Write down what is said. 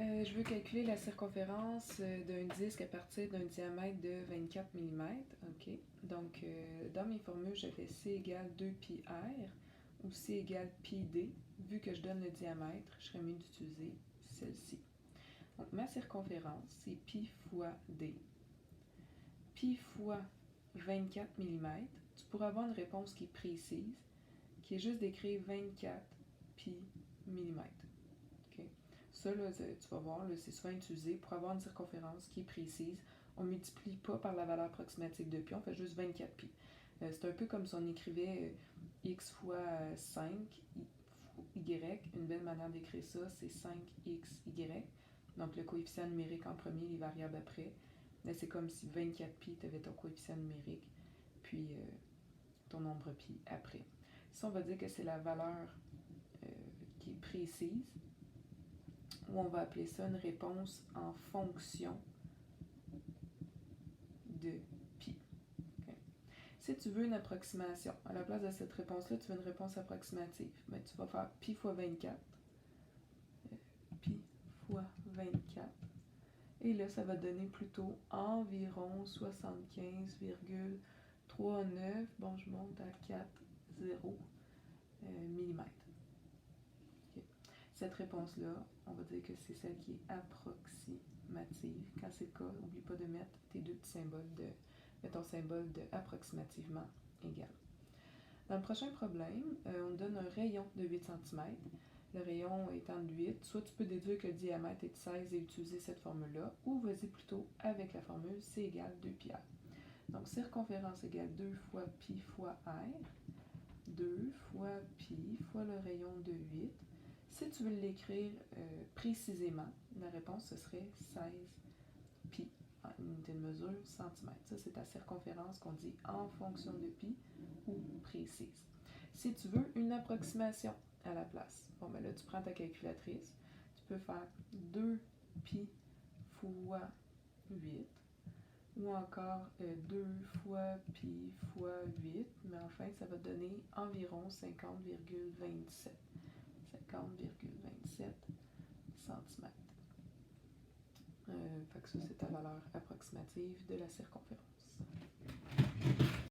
Je veux calculer la circonférence d'un disque à partir d'un diamètre de 24 mm. OK. Donc, dans mes formules, j'avais C égale 2πr ou C égale πd. Vu que je donne le diamètre, je serais mieux d'utiliser celle-ci. Donc, ma circonférence, c'est π fois d. Π fois 24 mm. Tu pourras avoir une réponse qui est précise, qui est juste d'écrire 24 π mm. Ça, là, tu vas voir, c'est souvent utilisé pour avoir une circonférence qui est précise. On ne multiplie pas par la valeur approximative de pi, on fait juste 24 pi. C'est un peu comme si on écrivait x fois 5 y. Une belle manière d'écrire ça, c'est 5xy. Donc le coefficient numérique en premier, les variables après. Là, c'est comme si 24 pi, tu avais ton coefficient numérique, puis ton nombre pi après. Ça, on va dire que c'est la valeur qui est précise, ou on va appeler ça une réponse en fonction de pi. Okay. Si tu veux une approximation, à la place de cette réponse-là, tu veux une réponse approximative, mais tu vas faire pi fois 24, pi fois 24, et là, ça va donner plutôt environ 75,39, bon, je monte à 4,0 mm. Cette réponse-là, on va dire que c'est celle qui est approximative. Quand c'est le cas, n'oublie pas de mettre tes deux petits symboles ton symbole de approximativement égal. Dans le prochain problème, on donne un rayon de 8 cm. Le rayon étant de 8, soit tu peux déduire que le diamètre est de 16 et utiliser cette formule-là, ou vas-y plutôt avec la formule C égale 2πr. Donc, circonférence égale 2 fois pi fois r, 2 fois pi fois le rayon de 8. Si tu veux l'écrire précisément, la réponse, ce serait 16 pi, en unité de mesure, centimètres. Ça, c'est ta circonférence qu'on dit en fonction de pi ou précise. Si tu veux une approximation à la place, bon, ben là, tu prends ta calculatrice, tu peux faire 2 pi fois 8, ou encore 2 fois pi fois 8, mais enfin, ça va te donner environ 50,27 cm. Fait que ça, c'est ta valeur approximative de la circonférence.